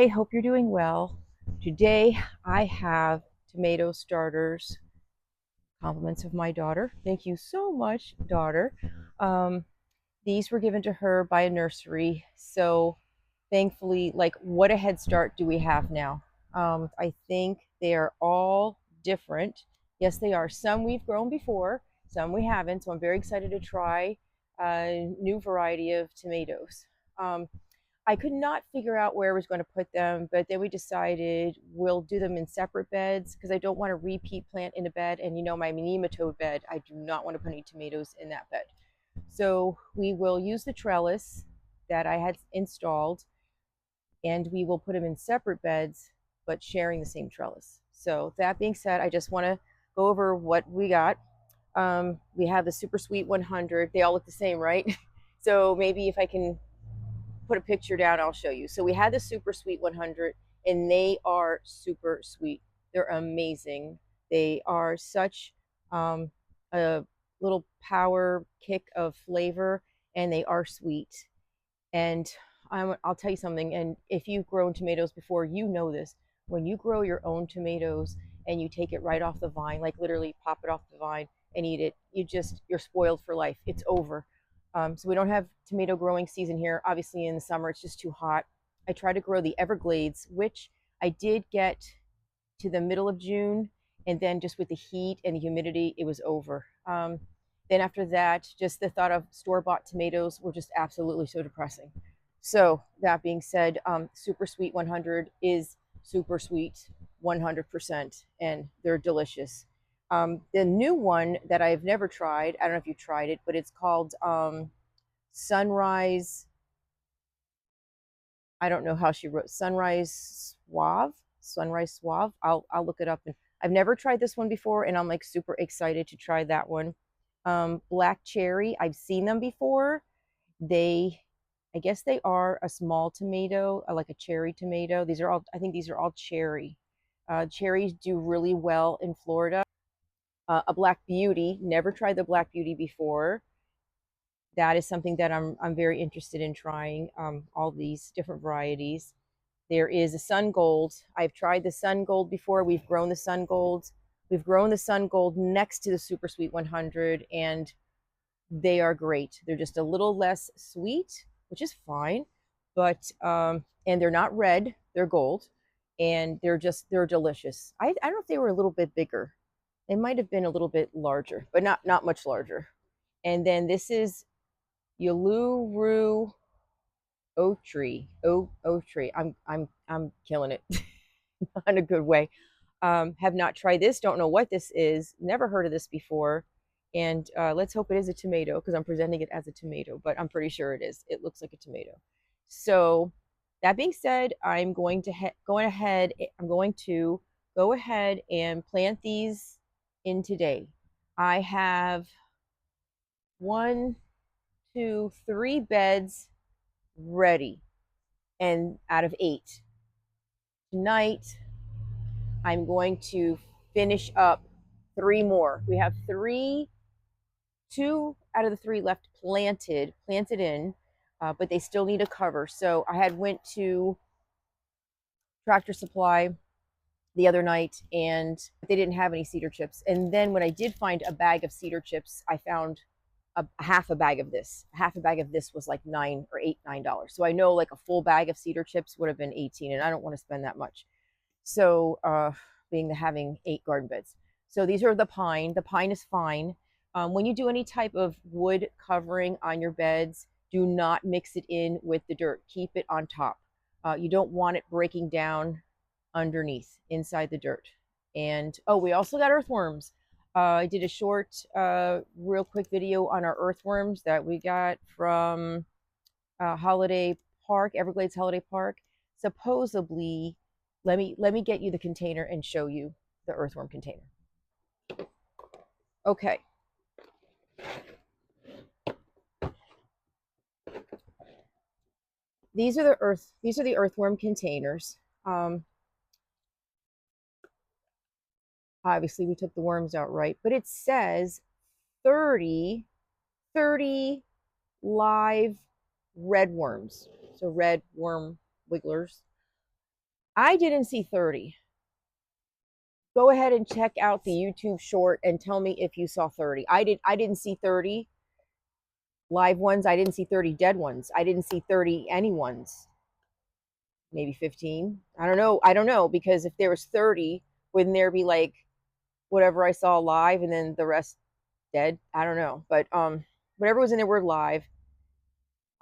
I hope you're doing well. Today I have tomato starters, compliments of my daughter. Thank you so much, daughter. Um, these were given to her by a nursery. So thankfully, like, what a head start do we have now? I think they are all different. Yes, they are. Some we've grown before, some we haven't. So I'm very excited to try a new variety of tomatoes. Um, I could not figure out where I was going to put them, but then we decided we'll do them in separate beds because I don't want to repeat plant in a bed. And you know, my nematode bed, I do not want to put any tomatoes in that bed. So we will use the trellis that I had installed, and we will put them in separate beds, but sharing the same trellis. So that being said, I just want to go over what we got. We have the Super Sweet 100. They all look the same, right? So maybe if I can put a picture down, I'll show you. So we had the Super Sweet 100, and they are super sweet. They're amazing. They are such a little power kick of flavor, and they are sweet. And I'll tell you something, and if you've grown tomatoes before, you know this. When you grow your own tomatoes and you take it right off the vine, like literally pop it off the vine and eat it, you're spoiled for life. It's over. So we don't have tomato growing season here. Obviously, in the summer, it's just too hot. I try to grow the Everglades, which I did get to the middle of June, and then just with the heat and the humidity, it was over. Then after that, just the thought of store-bought tomatoes were just absolutely so depressing. So that being said, Super Sweet 100 is super sweet 100%, and they're delicious. The new one that I've never tried, I don't know if you tried it, but it's called Sunrise. I don't know how she wrote Sunrise Suave. Sunrise Suave. I'll look it up. And I've never tried this one before, and I'm like super excited to try that one. Black cherry. I've seen them before. They, I guess they are a small tomato, like a cherry tomato. These are all. I think these are all cherry. Cherries do really well in Florida. A Black Beauty. Never tried the Black Beauty before. That is something that I'm very interested in trying. All these different varieties. There is a Sun Gold. I've tried the Sun Gold before. We've grown the Sun Gold. We've grown the Sun Gold next to the Super Sweet 100, and they are great. They're just a little less sweet, which is fine, but and they're not red. They're gold, and they're delicious. I don't know if they were a little bit bigger. They might have been a little bit larger, but not much larger. And then this is Yuluru Oak Tree. Oak Tree. I'm killing it. In a good way. Have not tried this, don't know what this is, never heard of this before. And let's hope it is a tomato because I'm presenting it as a tomato, but I'm pretty sure it is. It looks like a tomato. So that being said, I'm going to I'm going to go ahead and plant these in today. I have one, two, three beds ready, and out of eight. Tonight, I'm going to finish up three more. We have two out of the three left planted in, but they still need a cover. So I had went to Tractor Supply the other night, and they didn't have any cedar chips. And then when I did find a bag of cedar chips, I found a half a bag of this. Half a bag of this was like $9. So I know like a full bag of cedar chips would have been 18, and I don't want to spend that much. So being the having 8 garden beds. So these are the pine. The pine is fine. When you do any type of wood covering on your beds, do not mix it in with the dirt. Keep it on top. You don't want it breaking down underneath, inside the dirt. And oh, we also got earthworms. I did a short, real quick video on our earthworms that we got from Holiday Park, Everglades Holiday Park. Supposedly, let me get you the container and show you the earthworm container. Okay. These are the earthworm containers. Obviously we took the worms out, right? But it says 30 live red worms. So red worm wigglers. I didn't see 30. Go ahead and check out the YouTube short and tell me if you saw 30. I didn't see 30 live ones. I didn't see 30 dead ones. I didn't see 30 anyone's. Maybe 15. I don't know, because if there was 30, wouldn't there be like whatever I saw live and then the rest dead? I don't know. But whatever was in there were live.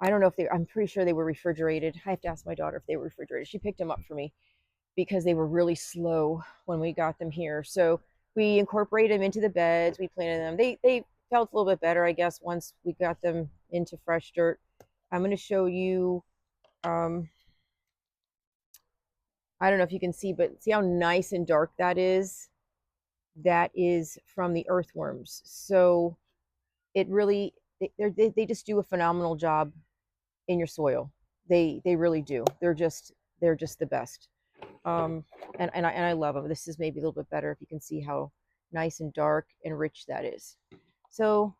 I don't know if I'm pretty sure they were refrigerated. I have to ask my daughter if they were refrigerated. She picked them up for me because they were really slow when we got them here. So we incorporated them into the beds. We planted them. They felt a little bit better, I guess, once we got them into fresh dirt. I'm going to show you, I don't know if you can see, but see how nice and dark that is? That is from the earthworms. So it really, they just do a phenomenal job in your soil. They really do. They're just the best. And I love them. This is maybe a little bit better if you can see how nice and dark and rich that is. So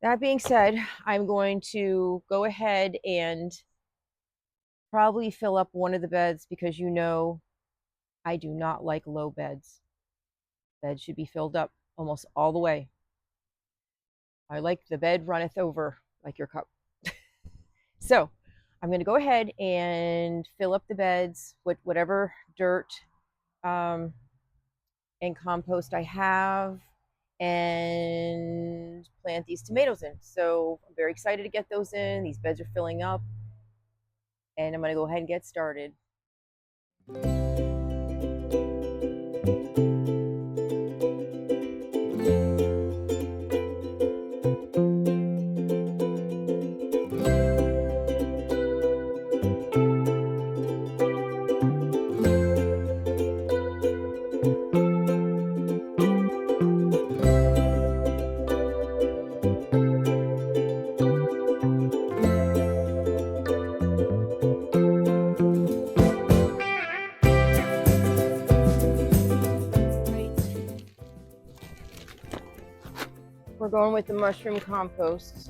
that being said, I'm going to go ahead and probably fill up one of the beds because I do not like low beds. Beds should be filled up almost all the way. I like the bed runneth over like your cup. So I'm going to go ahead and fill up the beds with whatever dirt and compost I have and plant these tomatoes in. So I'm very excited to get those in. These beds are filling up and I'm going to go ahead and get started. We're going with the mushroom compost.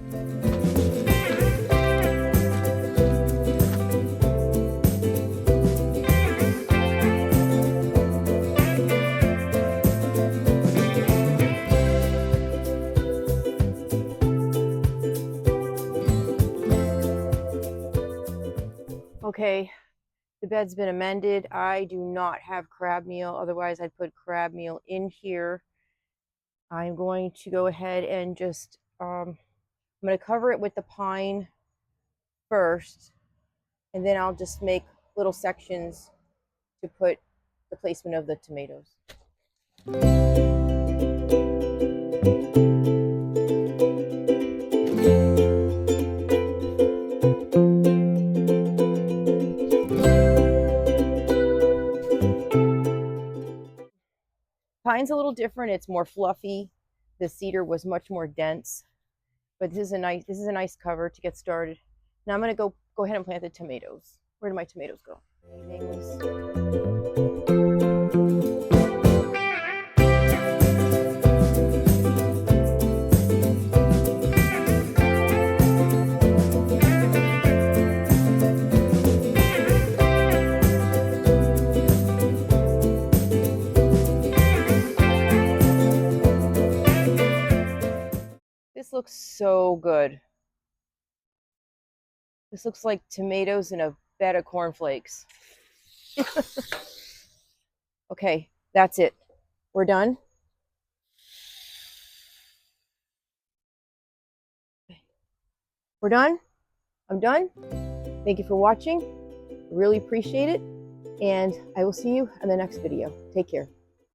Okay, the bed's been amended. I do not have crab meal, otherwise I'd put crab meal in here. I'm going to go ahead and just, I'm going to cover it with the pine first, and then I'll just make little sections to put the placement of the tomatoes. Pine's a little different. It's more fluffy. The cedar was much more dense, but this is a nice cover to get started. Now I'm going to go ahead and plant the tomatoes. Where do my tomatoes go? This looks so good. This looks like tomatoes in a bed of cornflakes. Okay, that's it. We're done. We're done. I'm done. Thank you for watching. Really appreciate it. And I will see you in the next video. Take care.